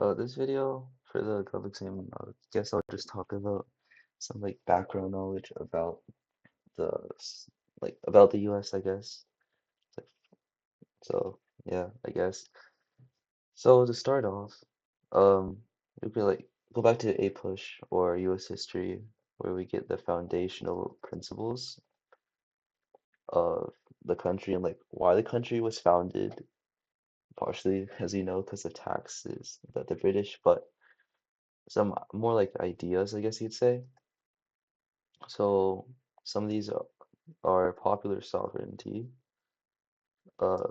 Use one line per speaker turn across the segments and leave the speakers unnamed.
This video for the gov exam, I guess I'll just talk about some like background knowledge about the about the US, I guess. Like, So yeah, I guess. So to start off, we could like go back to APUSH or US history, where we get the foundational principles of the country and like why the country was founded, partially, as you know, because of taxes that the British, but some more like ideas, I guess you'd say. So some of these are popular uh,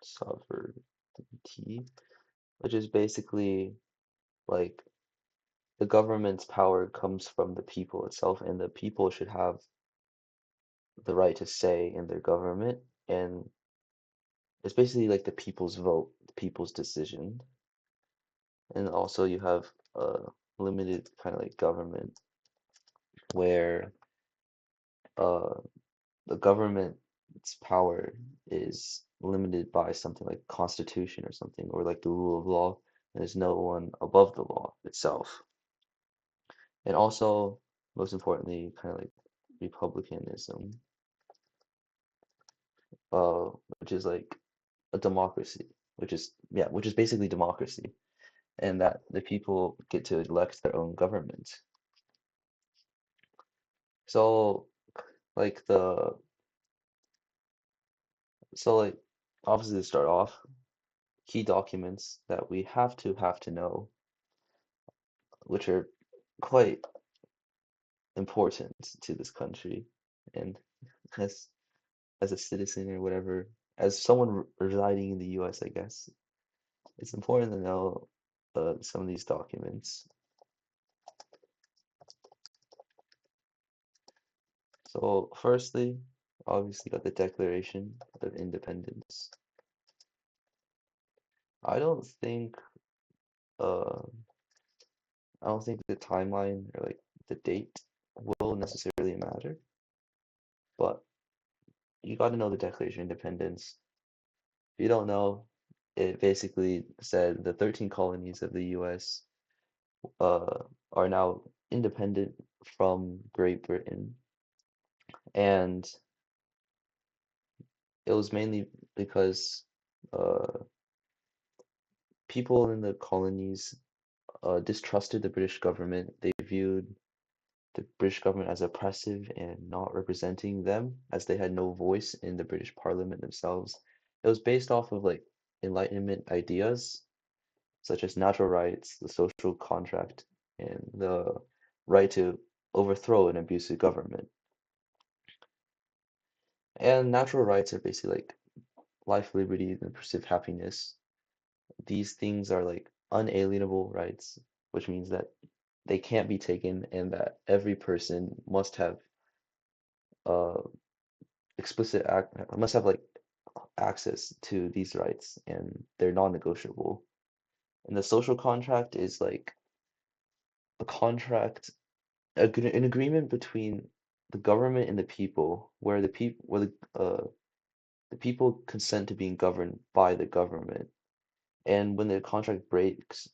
sovereignty, which is basically like the government's power comes from the people itself, and the people should have the right to say in their government, and it's basically like the people's vote, the people's decision. And also you have a limited kind of like government where uh the government's power is limited by something like constitution or something, or like the rule of law. And there's no one above the law itself. And also, most importantly, kind of like republicanism, uh, which is like a democracy, which is basically democracy, and that the people get to elect their own government. So, like the so like obviously to start off, key documents that we have to know, which are quite important to this country, and as as a citizen or whatever, as someone residing in the U.S., I guess it's important to know some of these documents. So, firstly, obviously got the Declaration of Independence. I don't think uh I don't think the timeline or like the date will necessarily matter, but you got to know the Declaration of Independence. If you don't know, it basically said the 13 colonies of the US uh, are now independent from Great Britain. And it was mainly because uh, people in the colonies distrusted the British government. They viewed the British government as oppressive and not representing them, as they had no voice in the British Parliament themselves. It was based off of like Enlightenment ideas such as natural rights, the social contract, and the right to overthrow an abusive government. And natural rights are basically like life, liberty, and the pursuit of happiness. These things are like unalienable rights, which means that they can't be taken and that every person must have uh must have like access to these rights, and they're non-negotiable. And the social contract is like a contract an agreement between the government and the people, where the people consent to being governed by the government. And when the contract breaks,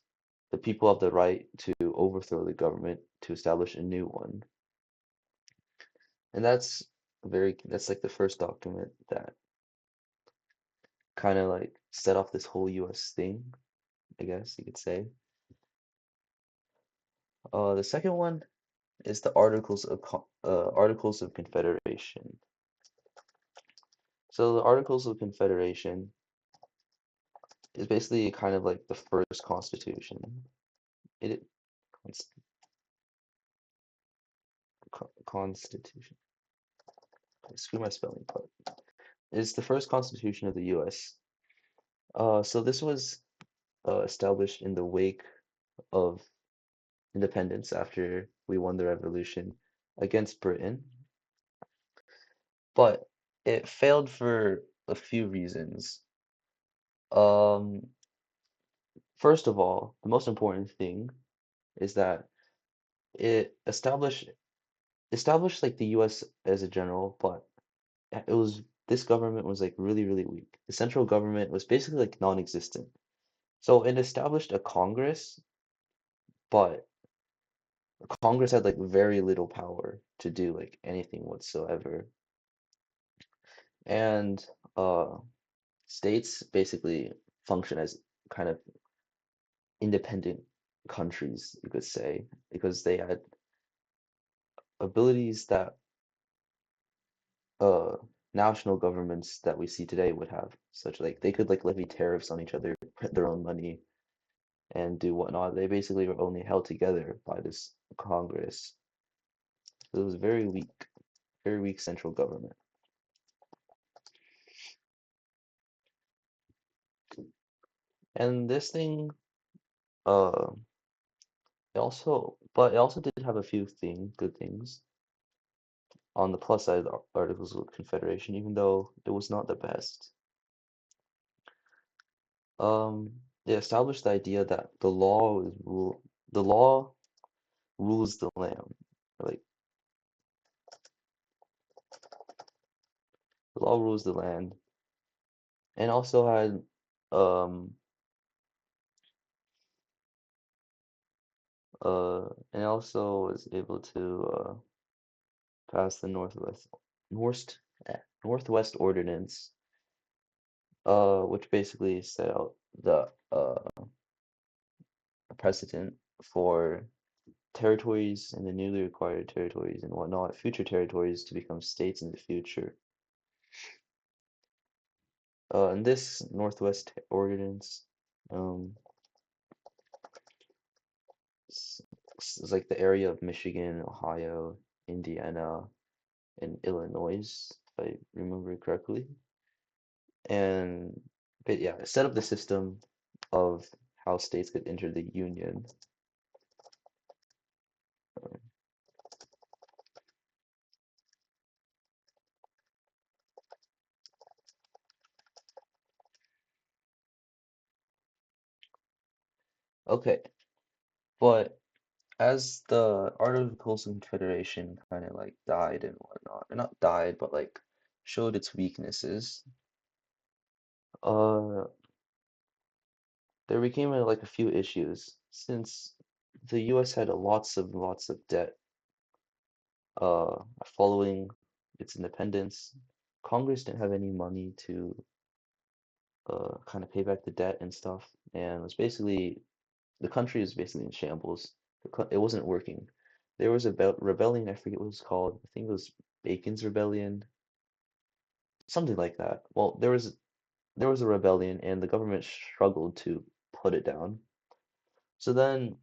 the people have the right to overthrow the government to establish a new one. And that's like the first document that kind of like set off this whole US thing, I guess you could say. The second one is the Articles of Confederation. So the Articles of Confederation is basically kind of like the first constitution. It constitution. Screw my spelling, but it's the first constitution of the U.S. So this was established in the wake of independence after we won the revolution against Britain, but it failed for a few reasons. Um, First of all, the most important thing is that it established like the US as a general, but it was this government was like really, really weak. The central government was basically like non-existent. So it established a Congress, but Congress had like very little power to do like anything whatsoever. And uh states basically function as kind of independent countries, you could say, because they had abilities that uh national governments that we see today would have, such like they could like levy tariffs on each other, print their own money, and do whatnot. They basically were only held together by this Congress. So it was very weak central government. And this thing, uh, it also did have a few good things on the plus side of the Articles of Confederation, even though it was not the best. They established the idea that the law rules the land. Like the law rules the land, and also had um and also was able to pass the North Northwest Ordinance, which basically set out the precedent for territories and the newly acquired territories and whatnot, future territories to become states in the future. And this Northwest Ordinance, um, s- is like the area of Michigan, Ohio, Indiana, and Illinois, if I remember correctly. And but yeah, it set up the system of how states could enter the Union. Okay, but as the Articles of Confederation kind of like died and whatnot, or not died, but like showed its weaknesses, uh, there became like a few issues since the U.S. had lots of debt, following its independence. Congress didn't have any money to kind of pay back the debt and stuff, and it was basically the country is basically in shambles. It wasn't working. There was a rebellion, I forget what it was called. I think it was Bacon's Rebellion, something like that. Well, there was a rebellion, and the government struggled to put it down. So then,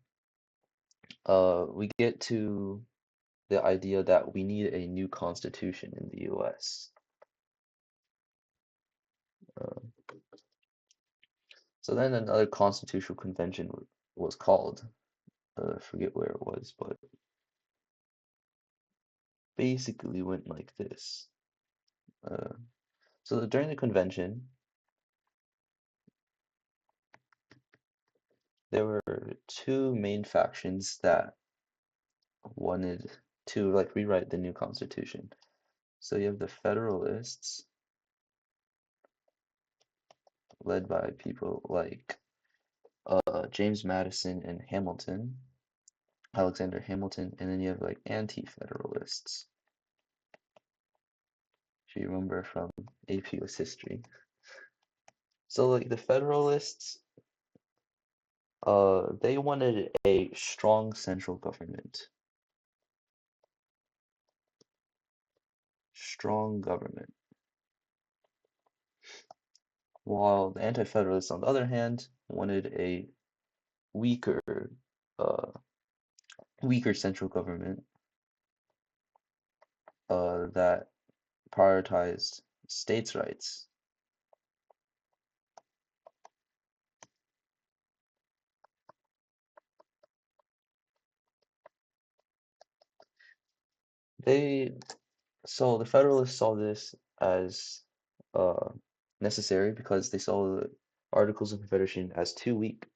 we get to the idea that we need a new constitution in the U.S. Uh, so then another constitutional convention was called. I forget where it was, but basically went like this. Uh, so during the convention, there were two main factions that wanted to like rewrite the new constitution. So you have the Federalists, led by people like James Madison and Alexander Hamilton, and then you have like anti-federalists, if you remember from APUS history. So like the Federalists, they wanted a strong central government. Strong government. While the Anti-Federalists, on the other hand, wanted a weaker, uh, weaker central government that prioritized states' rights. They So the Federalists saw this as uh, necessary because they saw the Articles of Confederation as too weak.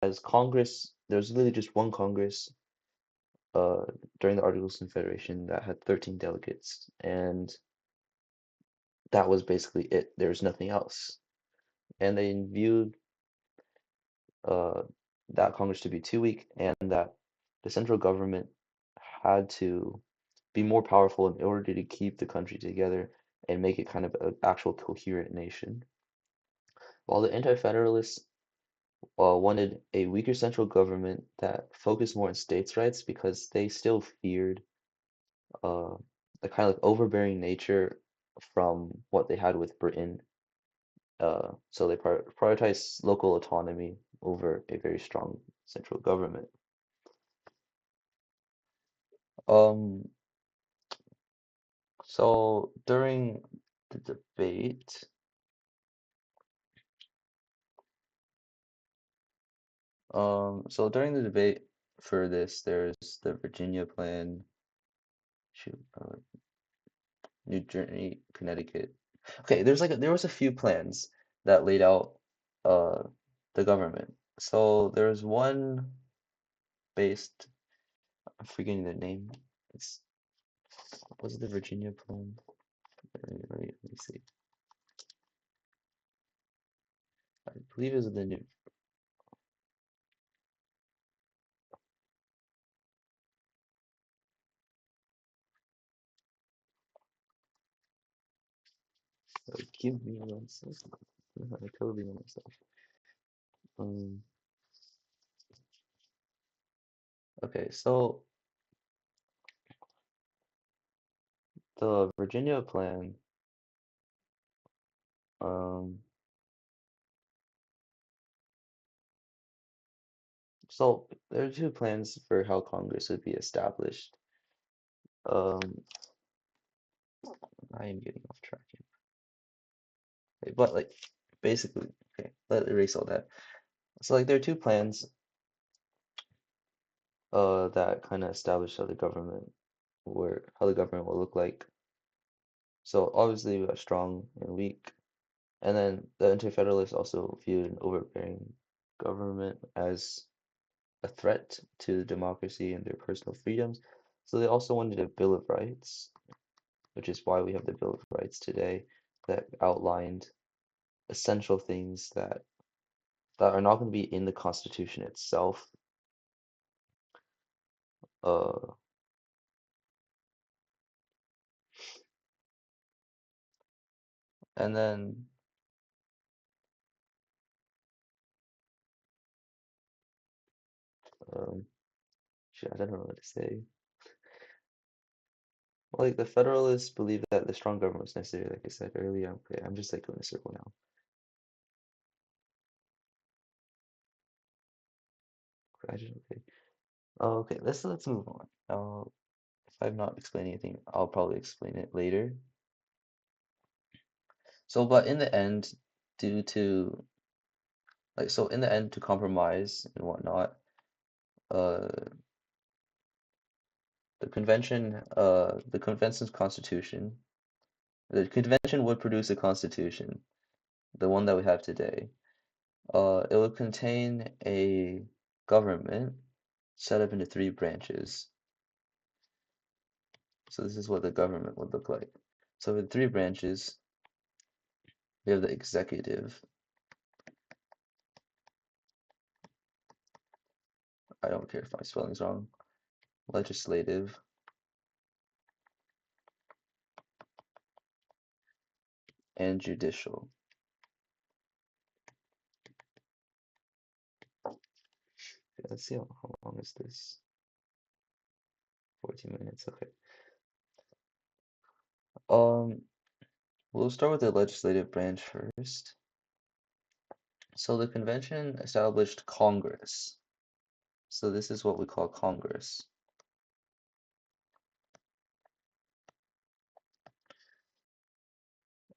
As Congress, there's literally just one Congress uh, during the Articles of Confederation that had 13 delegates, and that was basically it. There was nothing else. And they viewed uh, that Congress to be too weak and that the central government had to be more powerful in order to keep the country together and make it kind of an actual coherent nation. While the Anti-Federalists wanted a weaker central government that focused more on states' rights because they still feared uh, the kind of like overbearing nature from what they had with Britain. So they prioritized local autonomy over a very strong central government. Um, so during the debate, for this, there's the Virginia Plan, shoot, New Jersey, Connecticut. Okay, there was a few plans that laid out uh the government. So there's one based, I'm forgetting the name. It's was it the Virginia Plan? Let me see. I believe it was the new. Give me one second. I totally know myself. Um, okay, so the Virginia Plan, um, so there are two plans for how Congress would be established. Um, I am getting off track here. Okay, but like basically, okay, let erase all that. So like there are two plans that kind of establish how the government will look like. So obviously we got strong and weak. And then the Anti-Federalists also viewed an overbearing government as a threat to democracy and their personal freedoms. So they also wanted a Bill of Rights, which is why we have the Bill of Rights today, that outlined essential things that are not going to be in the Constitution itself. Uh, and then um, shit, I don't know what to say. Well, like the Federalists believe that the strong government was necessary, like I said earlier. Okay, I'm just like going in a circle now. Okay. Oh, okay. Let's move on. If I'm not explaining anything, I'll probably explain it later. So, but in the end, due to in the end, to compromise and whatnot, uh, the convention's constitution, the convention would produce a constitution, the one that we have today. It would contain a government set up into three branches. So this is what the government would look like. So with three branches, we have the executive. I don't care if my spelling's wrong. Legislative, and judicial. Okay, let's see how long is this? 14 minutes, okay. Um, we'll start with the legislative branch first. So the convention established Congress. So this is what we call Congress.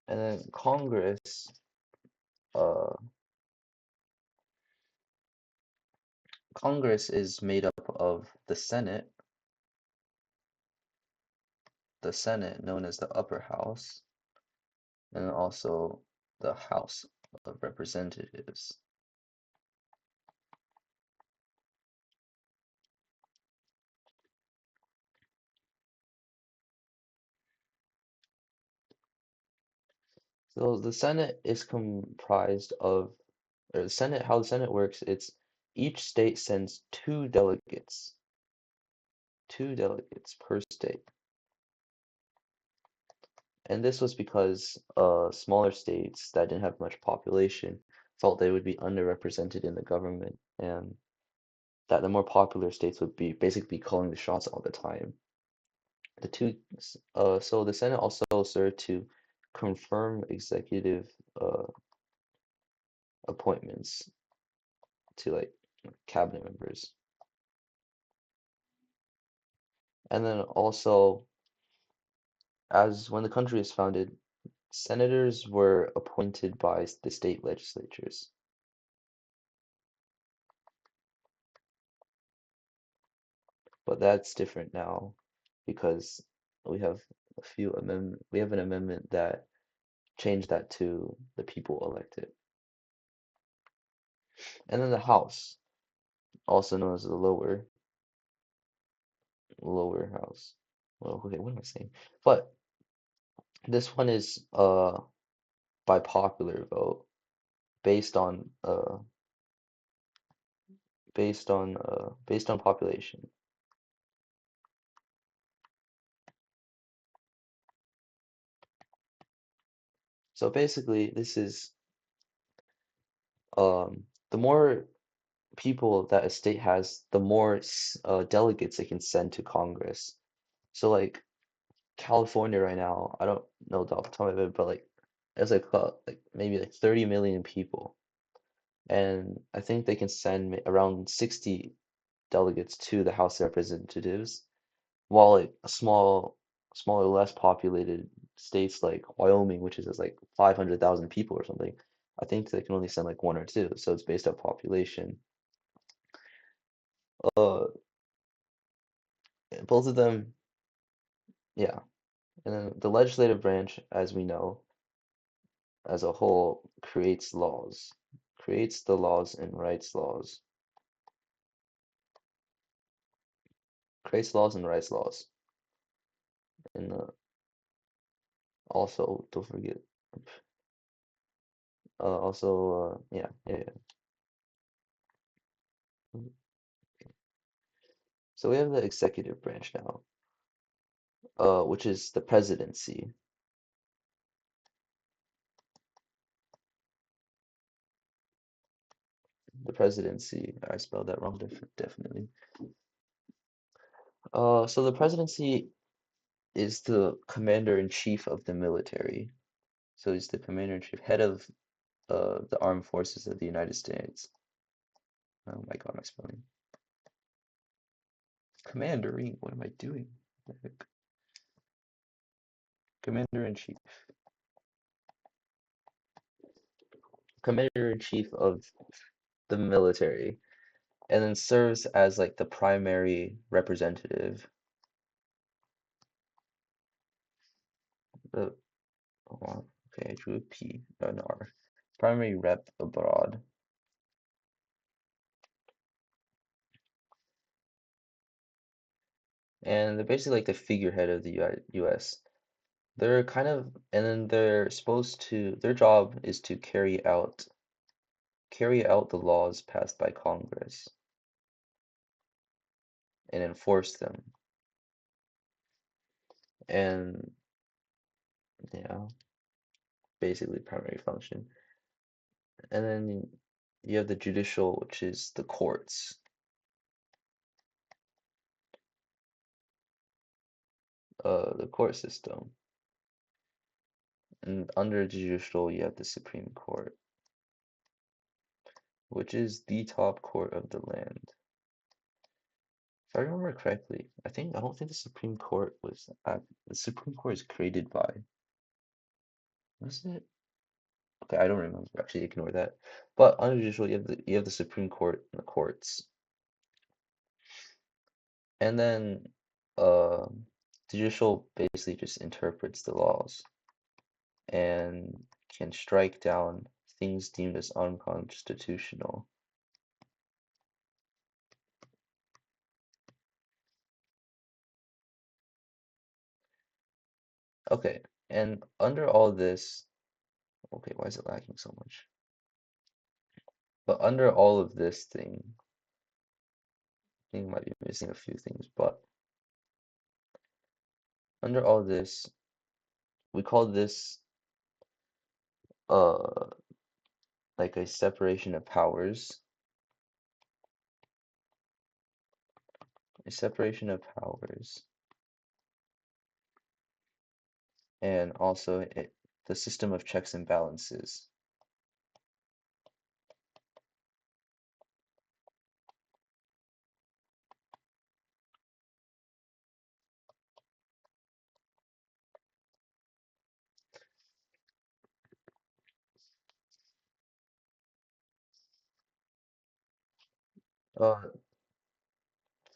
And then Congress is made up of the Senate known as the upper house, and also the House of Representatives. So the Senate is comprised of, or how the Senate works, it's each state sends two delegates per state. And this was because smaller states that didn't have much population felt they would be underrepresented in the government, and that the more popular states would be basically calling the shots all the time. So the Senate also served to confirm executive uh, appointments to like cabinet members. And then also, as when the country was founded, senators were appointed by the state legislatures. But that's different now because we have we have an amendment that changed that to the people elected. And then the House, also known as the lower house. Well, okay, what am I saying? But this one is by popular vote based on based on population. So basically, this is the more people that a state has, the more delegates it can send to Congress. So like California right now, I don't know off the top of it, but like it's like maybe like 30 million people, and I think they can send around 60 delegates to the House of Representatives, while like smaller, less populated states like Wyoming, which is like 500,000 people or something, I think they can only send like one or two. So it's based on population. Uh, both of them, yeah. And then the legislative branch, as we know, as a whole, creates the laws and writes laws, creates laws and writes laws. And also, don't forget, yeah. So we have the executive branch now, which is the presidency. The presidency, I spelled that wrong, definitely. So the presidency is the commander in chief of the military. So he's the commander in chief, head of the armed forces of the United States. Oh my God, my spelling. Commander-in, what am I doing? What the heck? Commander in chief. Commander in chief of the military, and then serves as like the primary representative. The oh, okay, I drew a P, an R. Primary rep abroad. And they're basically like the figurehead of the US. They're kind of, and then they're supposed to, their job is to carry out the laws passed by Congress and enforce them. And yeah, basically primary function. And then you have the judicial, which is the courts. The court system. And under judicial, you have the Supreme Court, which is the top court of the land. If I remember correctly, I don't think the Supreme Court was the Supreme Court is created by, was it? Okay, I don't remember. Actually, ignore that. But under judicial, you have the Supreme Court and the courts, and then uh, judicial basically just interprets the laws and can strike down things deemed as unconstitutional. Okay, and under all this, okay, why is it lagging so much? But under all of this thing, think I might be missing a few things, but under all this, we call this uh like a separation of powers. A separation of powers, and also the system of checks and balances.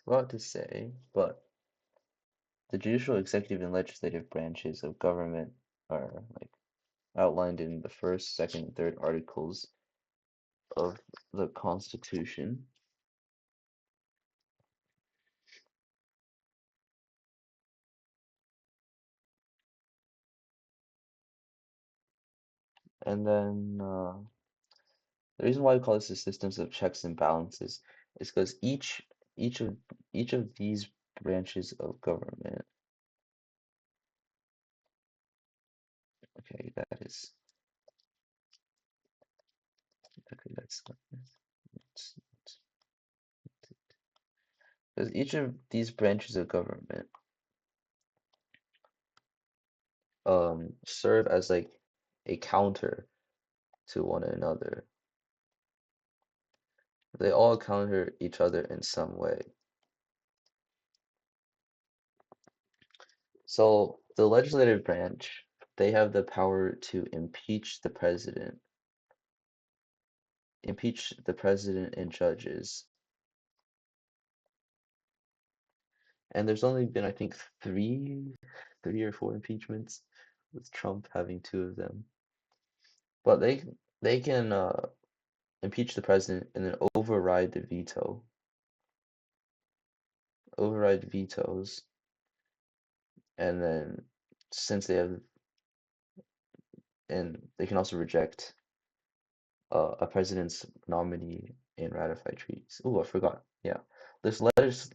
Forgot to say, but the judicial, executive, and legislative branches of government are like outlined in the first, second, and third articles of the Constitution. And then the reason why we call this the systems of checks and balances is because each of each of these branches of government, okay, that's because each of these branches of government serve as like a counter to one another. They all counter each other in some way. So the legislative branch, they have the power to impeach the president and judges. And there's only been, I think, three or four impeachments, with Trump having two of them. But they can impeach the president and then override vetoes, and then since they have, and they can also reject a president's nominee and ratify treaties. Oh, I forgot. Yeah, this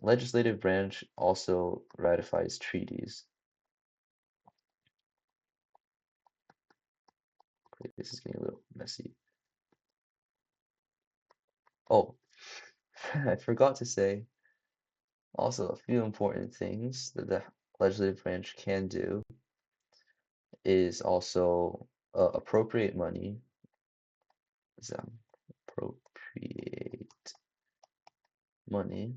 legislative branch also ratifies treaties. Wait, this is getting a little messy. Oh, I forgot to say also a few important things that the legislative branch can do is also appropriate money. Appropriate money,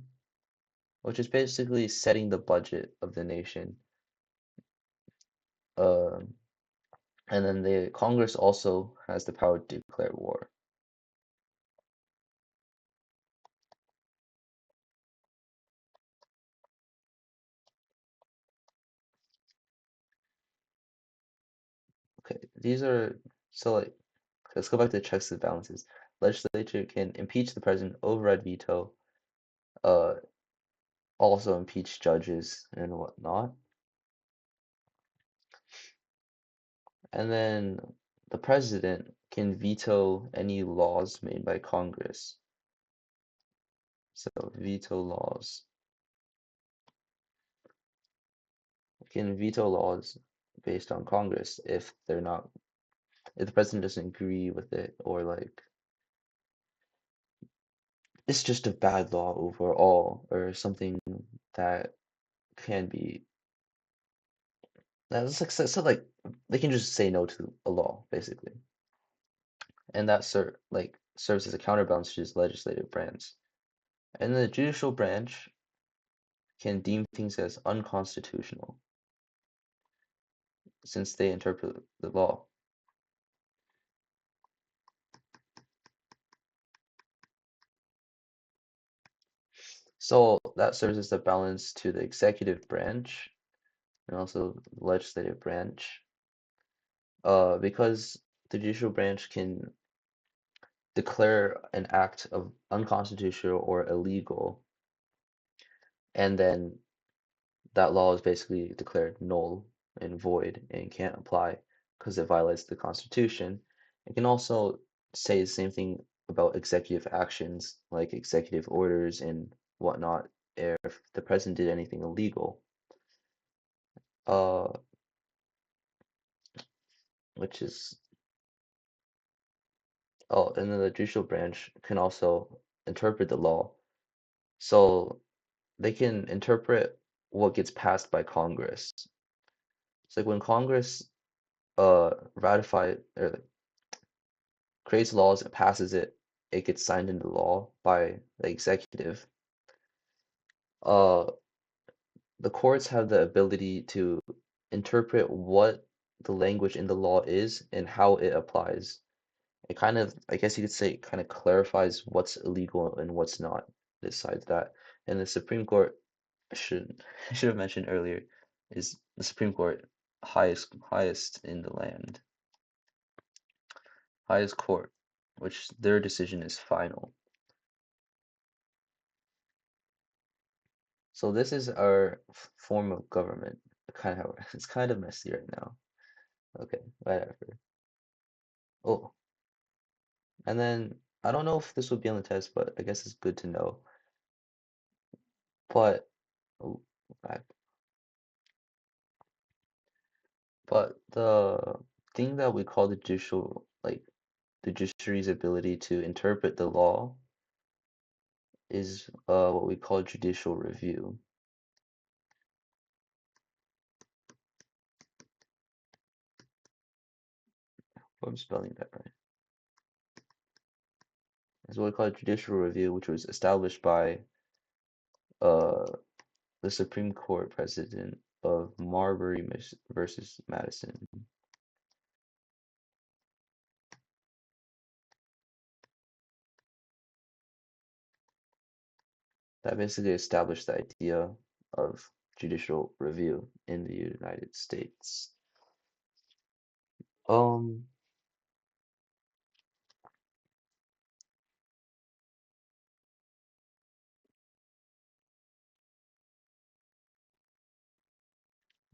which is basically setting the budget of the nation. Um, and then the Congress also has the power to declare war. Okay, these are so like let's go back to the checks and balances. Legislature can impeach the president, override veto, uh, also impeach judges and whatnot. And then the president can veto any laws made by Congress. So veto laws. Can veto laws based on Congress if the president doesn't agree with it, or like it's just a bad law overall, or something that can be that's like so like they can just say no to a law basically, and that serves as a counterbalance to this legislative branch. And the judicial branch can deem things as unconstitutional since they interpret the law. So that serves as a balance to the executive branch and also the legislative branch. Because the judicial branch can declare an act of unconstitutional or illegal, and then that law is basically declared null and void and can't apply because it violates the Constitution. It can also say the same thing about executive actions like executive orders and whatnot if the president did anything illegal. Uh, which is oh, and then the judicial branch can also interpret the law. So they can interpret what gets passed by Congress. It's like when Congress ratify or like, creates laws and passes it, it gets signed into law by the executive. Uh, the courts have the ability to interpret what the language in the law is and how it applies. It kind of, I guess you could say, it kind of clarifies what's illegal and what's not. Besides that, and the Supreme Court I should I should have mentioned earlier is the Supreme Court highest in the land, highest court, which their decision is final. So this is our form of government. Kind of it's kind of messy right now. Okay, whatever. Oh, and then I don't know if this will be on the test, but I guess it's good to know. But oh, back. But the thing that we call the judicial, like the judiciary's ability to interpret the law is what we call judicial review. If I'm spelling that right. Is what we call judicial review, which was established by uh, the Supreme Court President of Marbury versus Madison. That basically established the idea of judicial review in the United States. Um,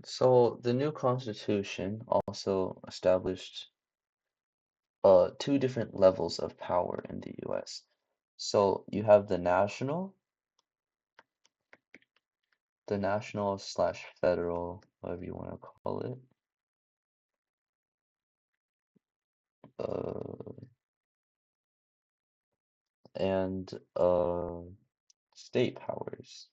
so the new Constitution also established two different levels of power in the US. So you have the national slash federal, whatever you want to call it, uh, and state powers.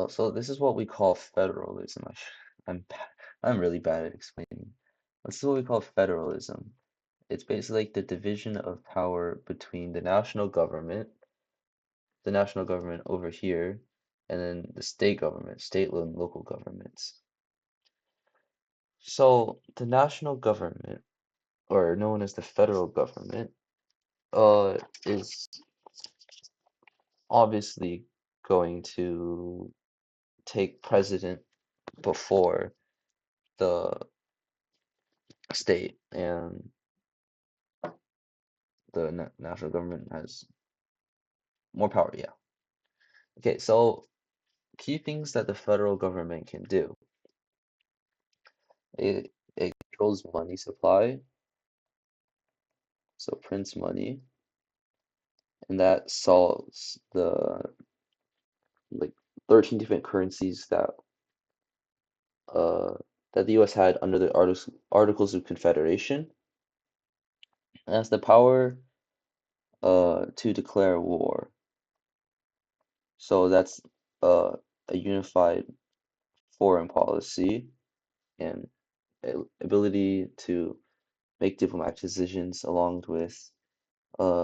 So this is what we call federalism. I'm really bad at explaining. This is what we call federalism. It's basically like the division of power between the national government over here, and then the state government, state and local governments. So the national government, or known as the federal government, is obviously going to take precedent before the state, and the national government has more power. Yeah. Okay, so key things that the federal government can do. It controls money supply, so prints money, and that solves the like 13 different currencies uh that the US had under the Articles of Confederation. And has the power to declare war. So that's a unified foreign policy and ability to make diplomatic decisions along with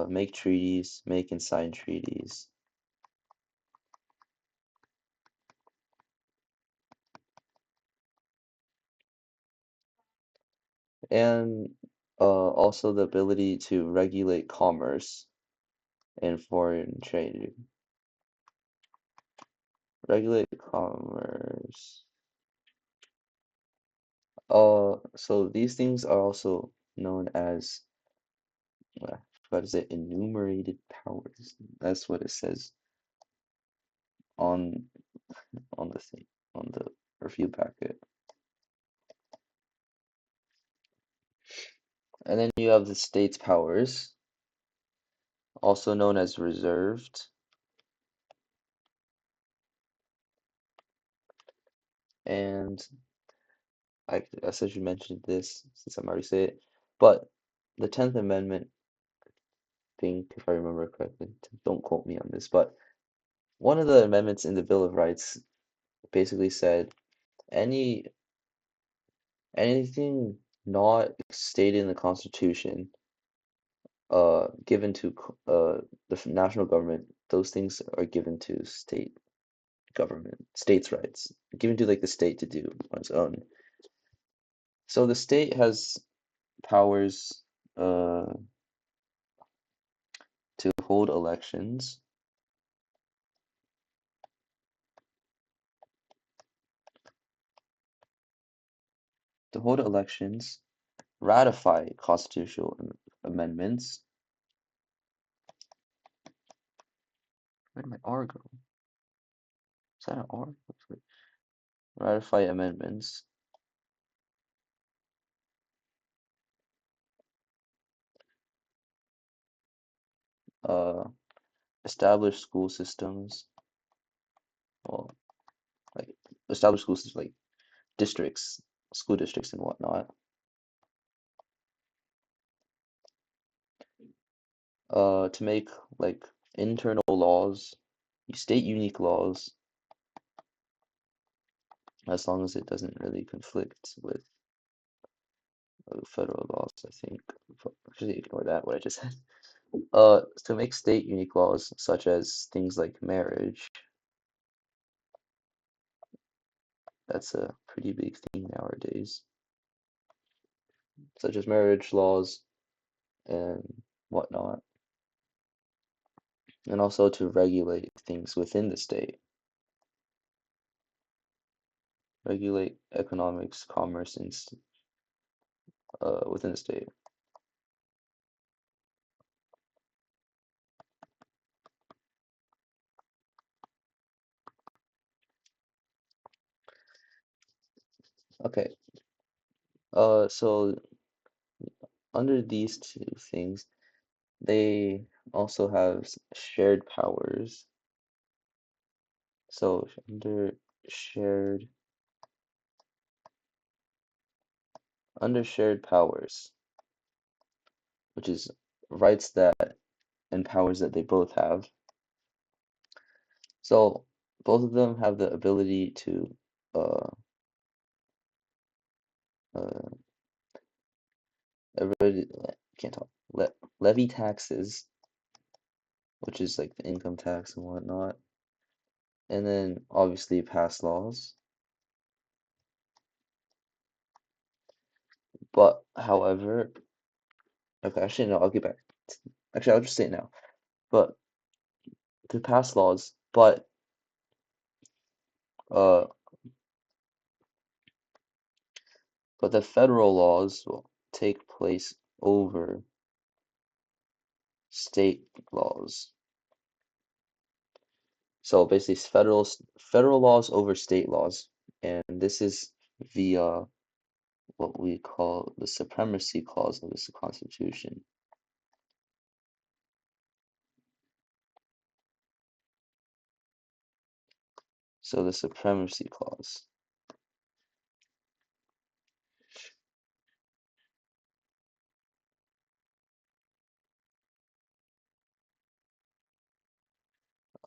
make treaties, make and sign treaties. And also the ability to regulate commerce and foreign trade. Regulate commerce. So these things are also known as what is it? Enumerated powers. That's what it says on on the thing on the review packet. And then you have the state's powers, also known as reserved. And I said you mentioned this since I'm already say it, but the 10th Amendment, think, if I remember correctly, don't quote me on this, but one of the amendments in the Bill of Rights basically said any anything not stated in the Constitution, given to national government, those things are given to state government, states' rights, given to like the state to do on its own. So the state has powers uh, to hold elections, ratify constitutional amendments. Where did my R go? Is that an R? Ratify amendments. Uh, establish school systems. Well, like establish school systems like districts, school districts and whatnot. To make like internal laws, state unique laws, as long as it doesn't really conflict with federal laws, I think. Actually, ignore that, what I just said. To make state unique laws, such as things like marriage, that's a pretty big thing nowadays, such as marriage laws and whatnot, and also to regulate things within the state, regulate economics, commerce, and within the state. Okay, so under these two things, they also have shared powers. So shared under shared powers, which is rights that and powers that they both have. So both of them have the ability to uh, uh, can't talk, levy taxes, which is like the income tax and whatnot, and then obviously pass laws. But however, okay, actually no, I'll get back. Actually, I'll just say it now. But to pass laws, uh, but the federal laws will take place over state laws. So basically, it's federal laws over state laws, and this is via what we call the supremacy clause of the Constitution. So the supremacy clause.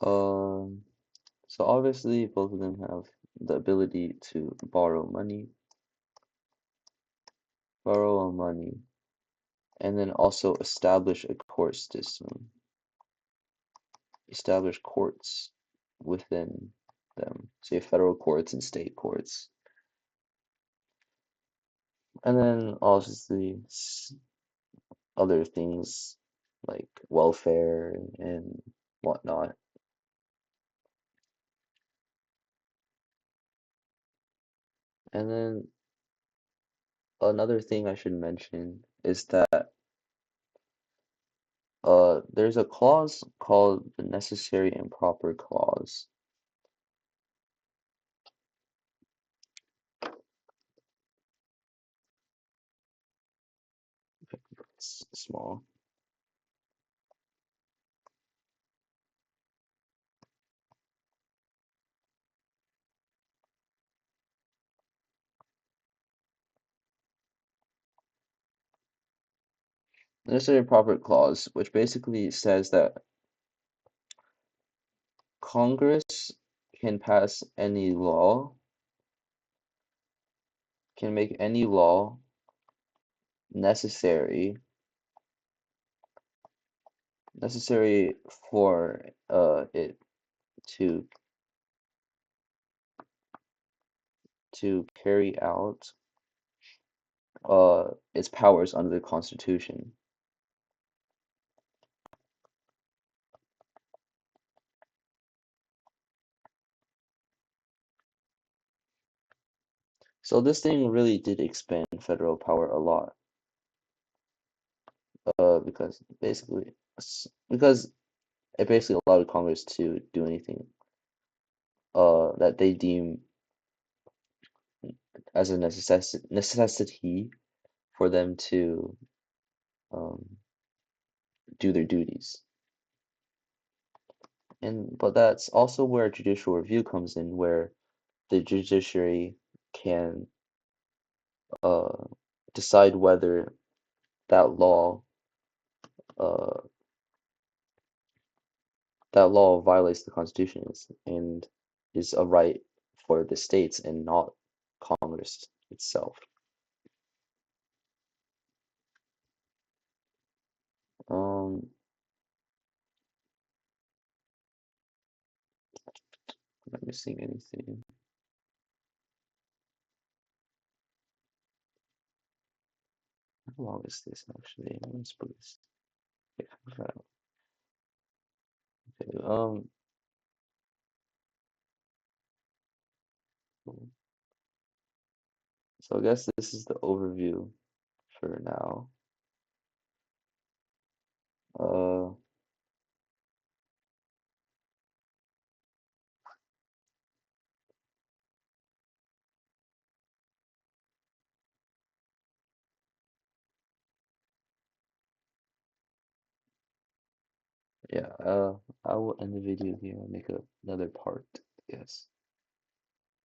So obviously both of them have the ability to borrow money, and then also establish a court system, establish courts within them, say federal courts and state courts. And then obviously other things like welfare and whatnot. And then another thing I should mention is that there's a clause called the necessary and proper clause. small. Necessary proper clause, which basically says that Congress can pass any law, can make any law necessary for it to carry out its powers under the Constitution. So this thing really did expand federal power a lot, because because it basically allowed Congress to do anything that they deem as a necessity for them to um, do their duties. But that's also where judicial review comes in, where the judiciary can uh, decide whether that law uh, violates the Constitution and is a right for the states and not Congress itself. Um, am I missing anything? How long is this actually? Let's put this. Yeah, okay. So I guess this is the overview for now. Uh, yeah. I will end the video here and make another part, I guess.